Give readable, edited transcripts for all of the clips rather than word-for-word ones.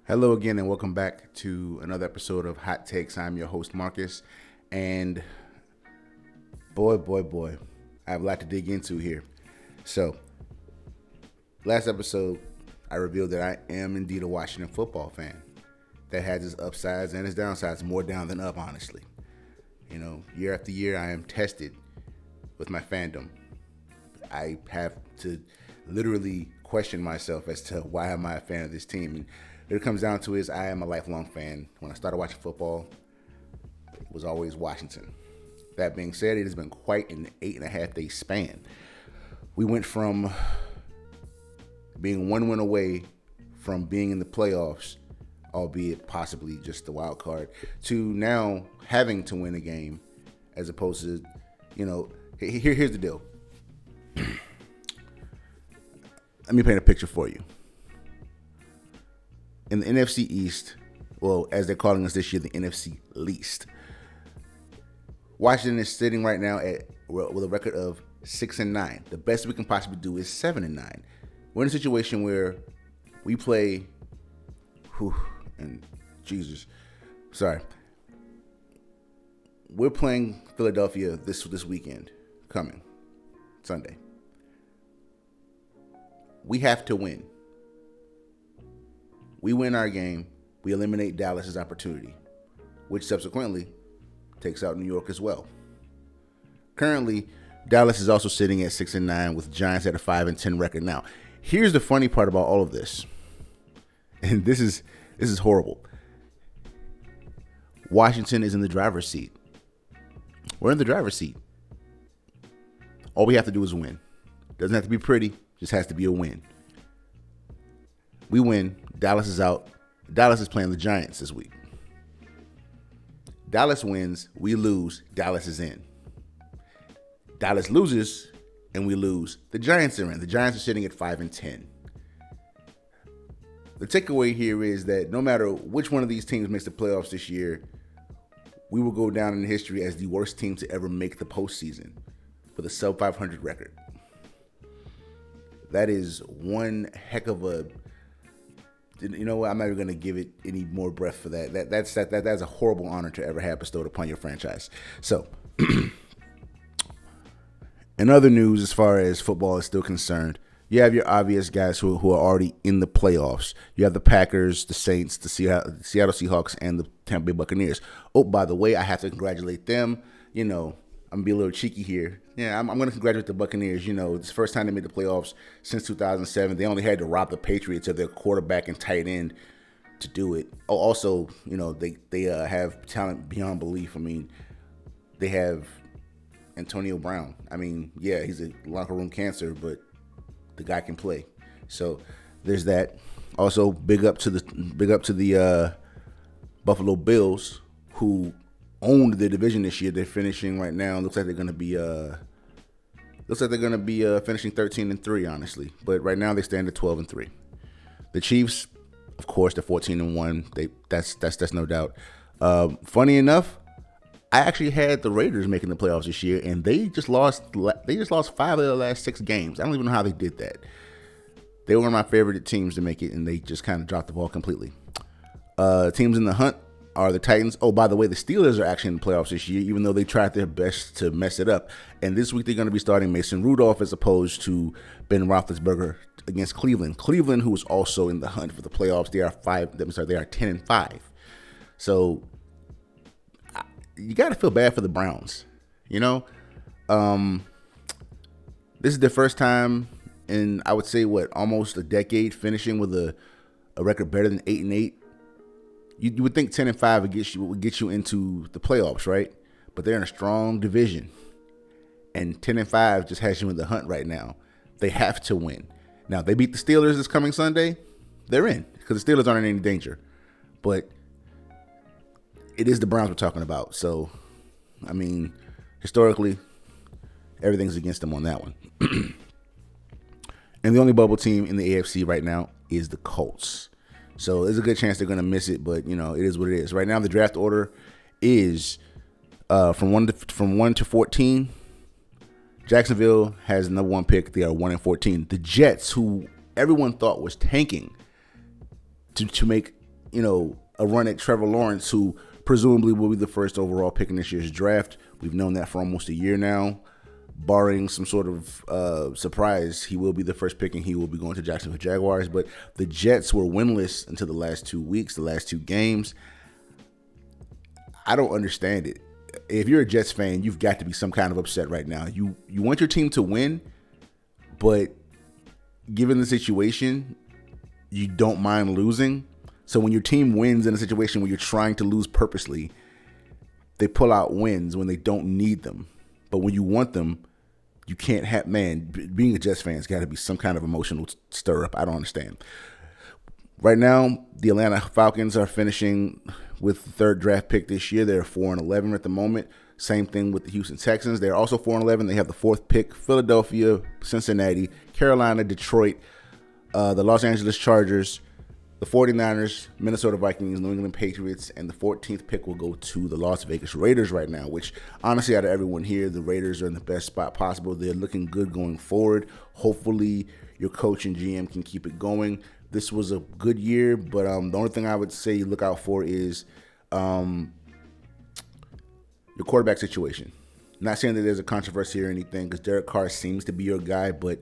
Hello again, and welcome back to another episode of Hot Takes. I'm your host, Marcus, and boy, I have a lot to dig into here. So, last episode, I revealed that I am indeed a Washington football fan that has its upsides and its downsides, more down than up, honestly. You know, year after year, I am tested with my fandom. I have to literally question myself as to why am I a fan of this team. And what it comes down to is I am a lifelong fan. When I started watching football, it was always Washington. That being said, it has been quite an 8.5-day span. We went from being one win away from being in the playoffs, albeit possibly just the wild card, to now having to win a game as opposed to, here's the deal. Let me paint a picture for you. In the NFC East, well, as they're calling us this year, the NFC Least, Washington is sitting right now with a record of 6-9. The best we can possibly do is 7-9. We're in a situation where we play, we're playing Philadelphia this weekend, coming Sunday. We have to win. We win our game, we eliminate Dallas's opportunity, which subsequently takes out New York as well. Currently, Dallas is also sitting at 6-9 with Giants at a 5-10 record. Now, here's the funny part about all of this, and this is horrible. Washington is in the driver's seat. We're in the driver's seat. All we have to do is win. Doesn't have to be pretty, just has to be a win. We win. Dallas is out. Dallas is playing the Giants this week. Dallas wins. We lose. Dallas is in. Dallas loses, and we lose. The Giants are in. The Giants are sitting at 5-10. The takeaway here is that no matter which one of these teams makes the playoffs this year, we will go down in history as the worst team to ever make the postseason with a sub-500 record. That is one heck of a... You know what? I'm not even going to give it any more breath for that. That's a horrible honor to ever have bestowed upon your franchise. So, in other news, as far as football is still concerned, you have your obvious guys who are already in the playoffs. You have the Packers, the Saints, the Seattle Seahawks, and the Tampa Bay Buccaneers. Oh, by the way, I have to congratulate them. I'm going to be a little cheeky here. Yeah, I'm going to congratulate the Buccaneers. It's the first time they made the playoffs since 2007. They only had to rob the Patriots of their quarterback and tight end to do it. Oh, also, they have talent beyond belief. I mean, they have Antonio Brown. I mean, yeah, he's a locker room cancer, but the guy can play. So there's that. Also, big up to the Buffalo Bills, who owned the division this year. They're finishing right now. Looks like they're going to be finishing 13-3, honestly. But right now they stand at 12-3. The Chiefs, of course, they're 14-1. That's no doubt. Funny enough, I actually had the Raiders making the playoffs this year, and they just lost 5 of their last 6 games. I don't even know how they did that. They were one of my favorite teams to make it, and they just kind of dropped the ball completely. Teams in the hunt are the Titans. Oh, by the way, the Steelers are actually in the playoffs this year, even though they tried their best to mess it up. And this week they're going to be starting Mason Rudolph as opposed to Ben Roethlisberger against Cleveland. Cleveland, who is also in the hunt for the playoffs, they are 10-5. So you got to feel bad for the Browns. This is their first time in, I would say, almost a decade finishing with a record better than 8-8. You would think 10-5 would get you into the playoffs, right? But they're in a strong division, and 10-5 just has you in the hunt right now. They have to win. Now, if they beat the Steelers this coming Sunday, they're in because the Steelers aren't in any danger. But it is the Browns we're talking about. So, I mean, historically, everything's against them on that one. And the only bubble team in the AFC right now is the Colts. So there's a good chance they're going to miss it, but, it is what it is. Right now, the draft order is from 1 to 14. Jacksonville has the number 1 pick. They are 1-14. The Jets, who everyone thought was tanking to make a run at Trevor Lawrence, who presumably will be the first overall pick in this year's draft. We've known that for almost a year now. Barring some sort of surprise, he will be the first pick, and he will be going to Jacksonville Jaguars. But the Jets were winless until the last 2 weeks, the last 2 games. I don't understand it. If you're a Jets fan, you've got to be some kind of upset right now. You want your team to win, but given the situation, you don't mind losing. So when your team wins in a situation where you're trying to lose purposely, they pull out wins when they don't need them. But when you want them, you can't have, being a Jets fan has got to be some kind of emotional stir up. I don't understand. Right now, the Atlanta Falcons are finishing with the 3rd draft pick this year. They're 4-11 at the moment. Same thing with the Houston Texans. They're also 4-11. They have the 4th pick. Philadelphia, Cincinnati, Carolina, Detroit, the Los Angeles Chargers, the 49ers, Minnesota Vikings, New England Patriots, and the 14th pick will go to the Las Vegas Raiders right now, which honestly, out of everyone here, the Raiders are in the best spot possible. They're looking good going forward. Hopefully, your coach and GM can keep it going. This was a good year, but the only thing I would say look out for is your quarterback situation. Not saying that there's a controversy or anything, because Derek Carr seems to be your guy, but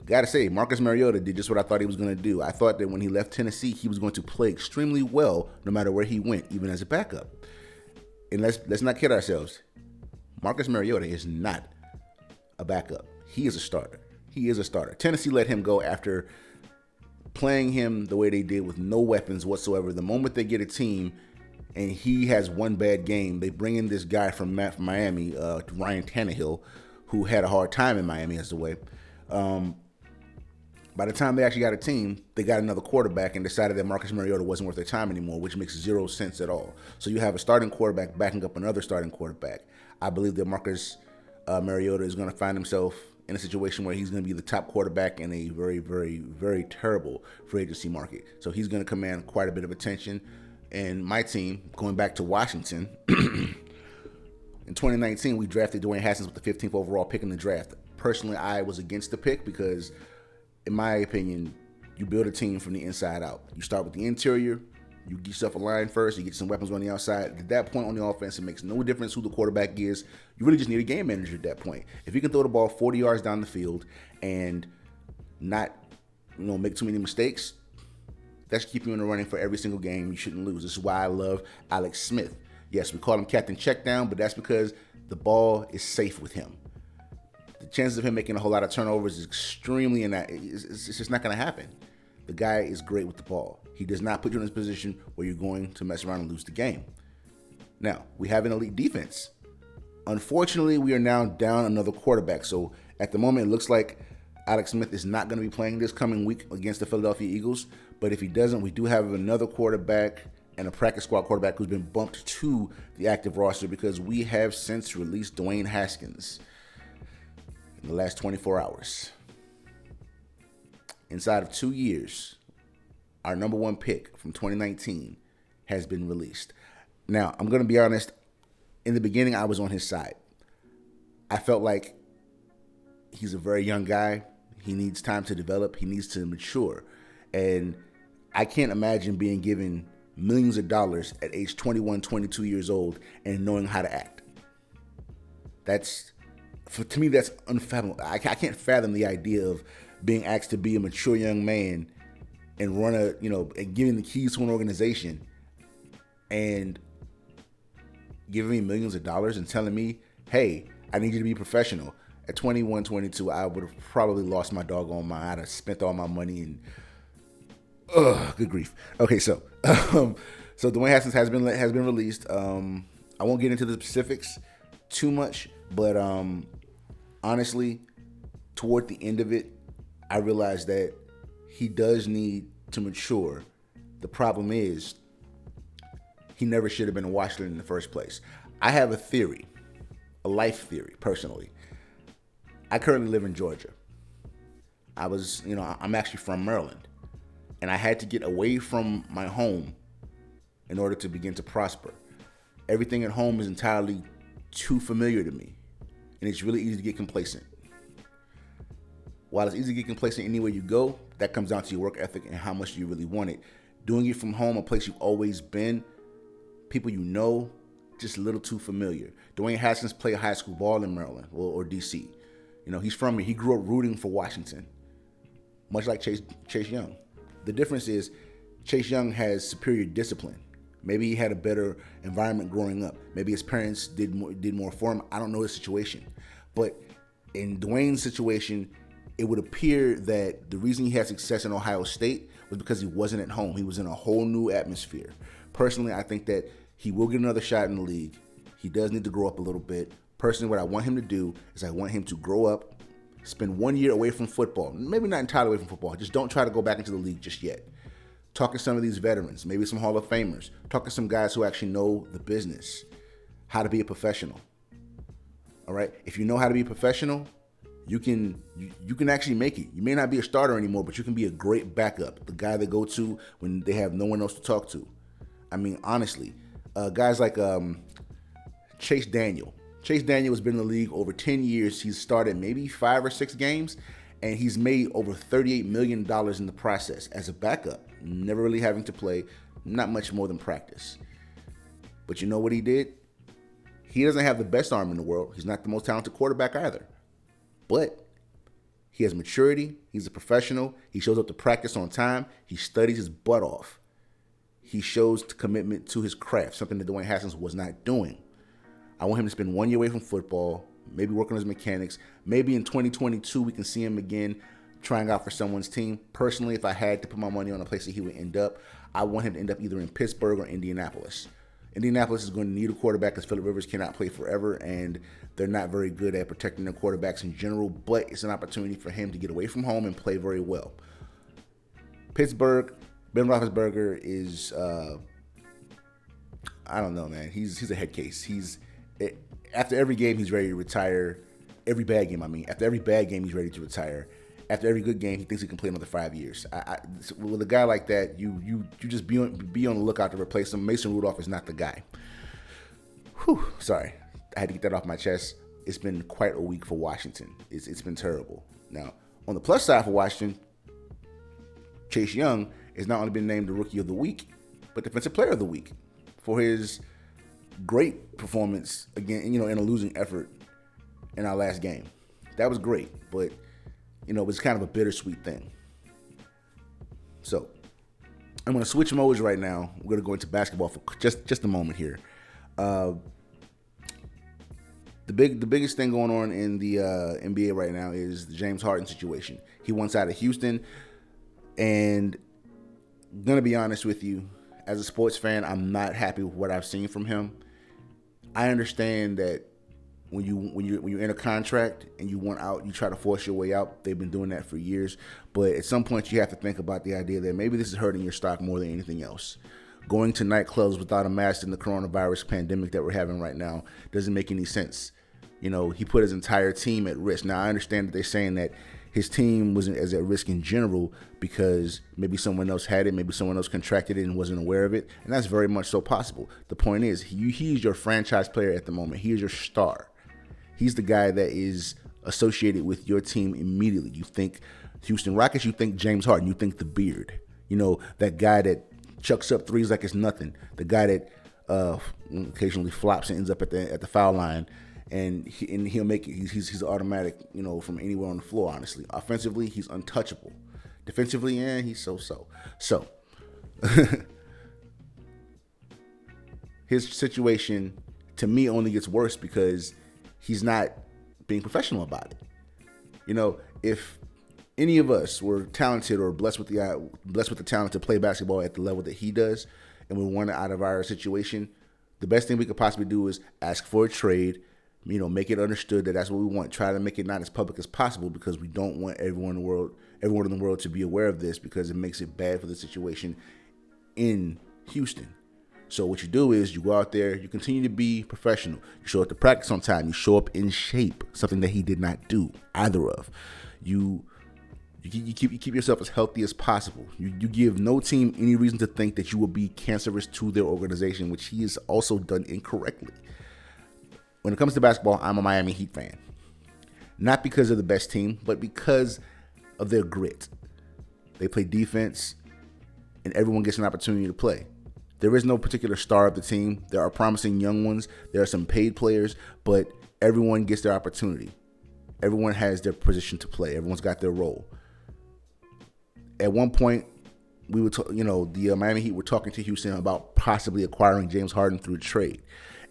gotta say, Marcus Mariota did just what I thought he was going to do. I thought that when he left Tennessee, he was going to play extremely well no matter where he went, even as a backup. And let's not kid ourselves. Marcus Mariota is not a backup. He is a starter. He is a starter. Tennessee let him go after playing him the way they did with no weapons whatsoever. The moment they get a team and he has one bad game, they bring in this guy from Miami, Ryan Tannehill, who had a hard time in Miami as the way. By the time they actually got a team, they got another quarterback and decided that Marcus Mariota wasn't worth their time anymore, which makes 0 sense at all. So you have a starting quarterback backing up another starting quarterback. I believe that Marcus Mariota is going to find himself in a situation where he's going to be the top quarterback in a very, very, very terrible free agency market. So he's going to command quite a bit of attention. And my team, going back to Washington, in 2019, we drafted Dwayne Haskins with the 15th overall pick in the draft. Personally, I was against the pick because, in my opinion, you build a team from the inside out. You start with the interior, you get yourself a line first, you get some weapons on the outside. At that point on the offense, it makes no difference who the quarterback is. You really just need a game manager at that point. If you can throw the ball 40 yards down the field and not, make too many mistakes, that should keep you in the running for every single game. You shouldn't lose. This is why I love Alex Smith. Yes, we call him Captain Checkdown, but that's because the ball is safe with him. The chances of him making a whole lot of turnovers is extremely it's just not going to happen. The guy is great with the ball. He does not put you in this position where you're going to mess around and lose the game. Now, we have an elite defense. Unfortunately, we are now down another quarterback. So at the moment, it looks like Alex Smith is not going to be playing this coming week against the Philadelphia Eagles. But if he doesn't, we do have another quarterback and a practice squad quarterback who's been bumped to the active roster because we have since released Dwayne Haskins in the last 24 hours. Inside of 2 years, our number 1 pick from 2019 has been released. Now, I'm going to be honest. In the beginning, I was on his side. I felt like he's a very young guy. He needs time to develop. He needs to mature. And I can't imagine being given millions of dollars at age 21, 22 years old and knowing how to act. To me, that's unfathomable. I can't fathom the idea of being asked to be a mature young man and run and giving the keys to an organization and giving me millions of dollars and telling me, hey, I need you to be professional. At 21, 22, I would have probably lost my doggone mind. I'd have spent all my money and, good grief. Okay, so Dwayne Haskins has been released. I won't get into the specifics too much, but honestly, toward the end of it, I realized that he does need to mature. The problem is, he never should have been in Washington in the first place. I have a theory, a life theory, personally. I currently live in Georgia. I'm actually from Maryland. And I had to get away from my home in order to begin to prosper. Everything at home is entirely too familiar to me. And it's really easy to get complacent. While it's easy to get complacent anywhere you go, that comes down to your work ethic and how much you really want it. Doing it from home, a place you've always been, people you know, just a little too familiar. Dwayne Haskins played high school ball in Maryland or D.C. He's from here. He grew up rooting for Washington, much like Chase Young. The difference is Chase Young has superior discipline. Maybe he had a better environment growing up. Maybe his parents did more for him. I don't know the situation. But in Dwayne's situation, it would appear that the reason he had success in Ohio State was because he wasn't at home. He was in a whole new atmosphere. Personally, I think that he will get another shot in the league. He does need to grow up a little bit. Personally, what I want him to do is I want him to grow up, spend 1 year away from football. Maybe not entirely away from football. Just don't try to go back into the league just yet. Talk to some of these veterans, maybe some Hall of Famers. Talk to some guys who actually know the business, how to be a professional. All right? If you know how to be a professional, you can actually make it. You may not be a starter anymore, but you can be a great backup, the guy they go to when they have no one else to talk to. I mean, honestly, guys like Chase Daniel. Chase Daniel has been in the league over 10 years. He's started maybe 5 or 6 games, and he's made over $38 million in the process as a backup, never really having to play, not much more than practice. But you know what he did? He doesn't have the best arm in the world. He's not the most talented quarterback either. But he has maturity. He's a professional. He shows up to practice on time. He studies his butt off. He shows commitment to his craft, something that Dwayne Haskins was not doing. I want him to spend 1 year away from football, maybe work on his mechanics. Maybe in 2022 we can see him again trying out for someone's team. Personally, if I had to put my money on a place that he would end up, I want him to end up either in Pittsburgh or Indianapolis. Indianapolis is going to need a quarterback because Phillip Rivers cannot play forever, and they're not very good at protecting their quarterbacks in general, but it's an opportunity for him to get away from home and play very well. Pittsburgh, Ben Roethlisberger is, I don't know, man. He's a head case. After every game, he's ready to retire. Every bad game, I mean. After every bad game, he's ready to retire. After every good game, he thinks he can play another 5 years. With a guy like that, you just be on the lookout to replace him. Mason Rudolph is not the guy. Whew, sorry. I had to get that off my chest. It's been quite a week for Washington. It's been terrible. Now, on the plus side for Washington, Chase Young has not only been named the Rookie of the Week, but Defensive Player of the Week for his great performance again, in a losing effort in our last game. That was great, but it was kind of a bittersweet thing. So I'm going to switch modes right now. We're going to go into basketball for just a moment here. The biggest thing going on in the NBA right now is the James Harden situation. He wants out of Houston, and I'm going to be honest with you, as a sports fan, I'm not happy with what I've seen from him. I understand that when you're in a contract and you want out, you try to force your way out. They've been doing that for years. But at some point, you have to think about the idea that maybe this is hurting your stock more than anything else. Going to nightclubs without a mask in the coronavirus pandemic that we're having right now doesn't make any sense. He put his entire team at risk. Now, I understand that they're saying that his team wasn't as at risk in general because maybe someone else had it, maybe someone else contracted it and wasn't aware of it, and that's very much so possible. The point is, he's your franchise player at the moment. He is your star. He's the guy that is associated with your team immediately. You think Houston Rockets, you think James Harden, you think the beard. That guy that chucks up threes like it's nothing. The guy that occasionally flops and ends up at the foul line. And he'll make it. He's automatic, from anywhere on the floor, honestly. Offensively, he's untouchable. Defensively, he's so-so. So, his situation, to me, only gets worse because he's not being professional about it. If any of us were talented or blessed with the talent to play basketball at the level that he does, and we want out of our situation, the best thing we could possibly do is ask for a trade. Make it understood that that's what we want. Try to make it not as public as possible because we don't want everyone in the world to be aware of this because it makes it bad for the situation in Houston. So what you do is you go out there, you continue to be professional. You show up to practice on time. You show up in shape, something that he did not do either of. You keep yourself as healthy as possible. You give no team any reason to think that you will be cancerous to their organization, which he has also done incorrectly. When it comes to basketball, I'm a Miami Heat fan. Not because of the best team, but because of their grit. They play defense, and everyone gets an opportunity to play. There is no particular star of the team. There are promising young ones. There are some paid players, but everyone gets their opportunity. Everyone has their position to play. Everyone's got their role. At one point, we were, the Miami Heat were talking to Houston about possibly acquiring James Harden through a trade.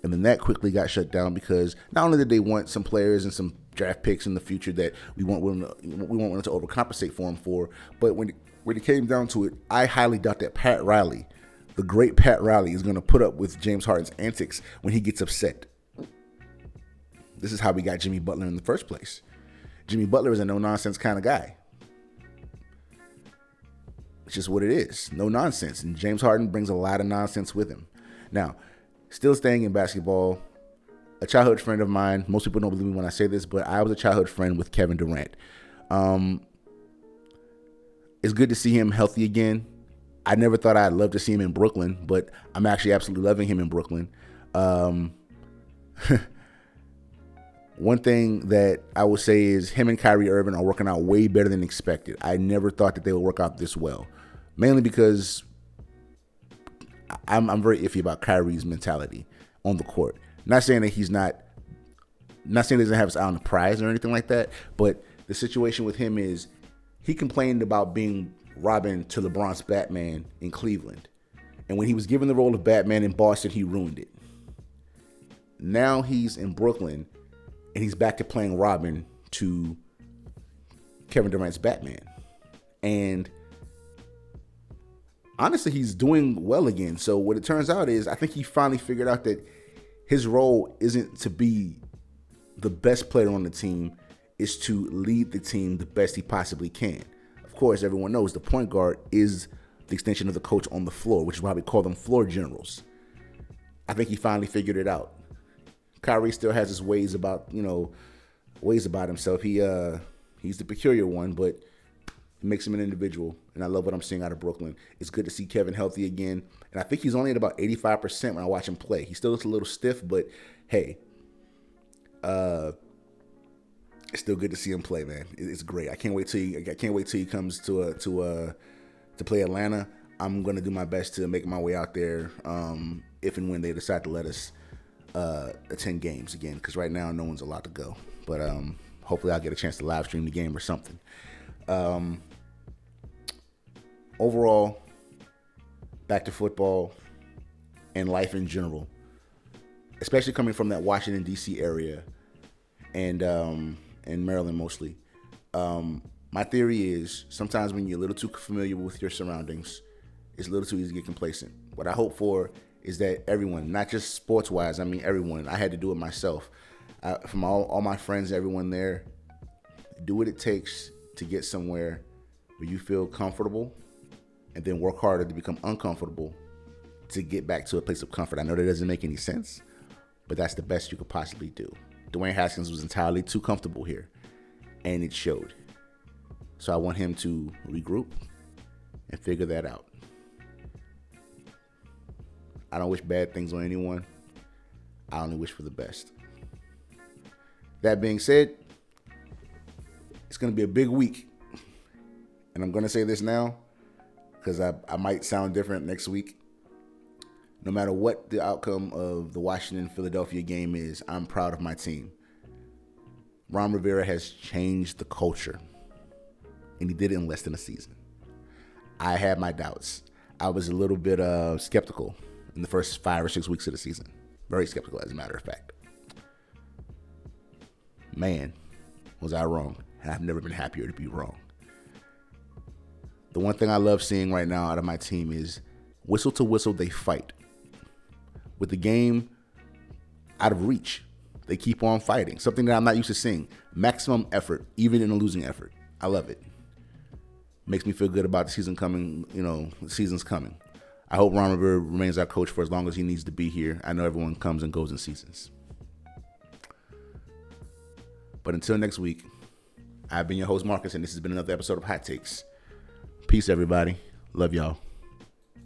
And then that quickly got shut down because not only did they want some players and some draft picks in the future that we weren't willing to overcompensate for him for, but when it came down to it, I highly doubt that Pat Riley, the great Pat Riley, is going to put up with James Harden's antics when he gets upset. This is how we got Jimmy Butler in the first place. Jimmy Butler is a no-nonsense kind of guy. It's just what it is. No nonsense. And James Harden brings a lot of nonsense with him. Now, still staying in basketball, a childhood friend of mine, most people don't believe me when I say this, but I was a childhood friend with Kevin Durant. It's good to see him healthy again. I never thought I'd love to see him in Brooklyn, but I'm actually absolutely loving him in Brooklyn. One thing that I will say is him and Kyrie Irving are working out way better than expected. I never thought that they would work out this well, mainly because I'm very iffy about Kyrie's mentality on the court. Not saying that he doesn't have his eye on the prize or anything like that, but the situation with him is he complained about being Robin to LeBron's Batman in Cleveland. And when he was given the role of Batman in Boston, he ruined it. Now he's in Brooklyn, and he's back to playing Robin to Kevin Durant's Batman. And honestly, he's doing well again. So what it turns out is I think he finally figured out that his role isn't to be the best player on the team, is to lead the team the best he possibly can. Of course, everyone knows the point guard is the extension of the coach on the floor, which is why we call them floor generals. I think he finally figured it out. Kyrie still has his ways about himself. He's the peculiar one, but it makes him an individual. And I love what I'm seeing out of Brooklyn. It's good to see Kevin healthy again. And I think he's only at about 85% when I watch him play. He still looks a little stiff, but hey, it's still good to see him play, man. It's great. I can't wait till he comes to play Atlanta. I'm gonna do my best to make my way out there if and when they decide to let us attend games again, because right now no one's allowed to go, but hopefully I'll get a chance to live stream the game or something. Overall, back to football and life in general, especially coming from that Washington D.C. area and Maryland mostly. My theory is sometimes when you're a little too familiar with your surroundings, it's a little too easy to get complacent. What I hope for is that everyone, not just sports-wise, I mean everyone. I had to do it myself. From all my friends, everyone there, do what it takes to get somewhere where you feel comfortable, and then work harder to become uncomfortable to get back to a place of comfort. I know that doesn't make any sense, but that's the best you could possibly do. Dwayne Haskins was entirely too comfortable here, and it showed. So I want him to regroup and figure that out. I don't wish bad things on anyone. I only wish for the best. That being said, it's going to be a big week. And I'm going to say this now because I might sound different next week. No matter what the outcome of the Washington-Philadelphia game is, I'm proud of my team. Ron Rivera has changed the culture, and he did it in less than a season. I had my doubts. I was a little bit skeptical in the first 5 or 6 weeks of the season. Very skeptical, as a matter of fact. Man, was I wrong. And I've never been happier to be wrong. The one thing I love seeing right now out of my team is whistle to whistle, they fight. With the game out of reach, they keep on fighting. Something that I'm not used to seeing. Maximum effort, even in a losing effort. I love it. Makes me feel good about the season coming. The season's coming. I hope Ron Rivera remains our coach for as long as he needs to be here. I know everyone comes and goes in seasons. But until next week, I've been your host, Marcus, and this has been another episode of Hot Takes. Peace, everybody. Love y'all.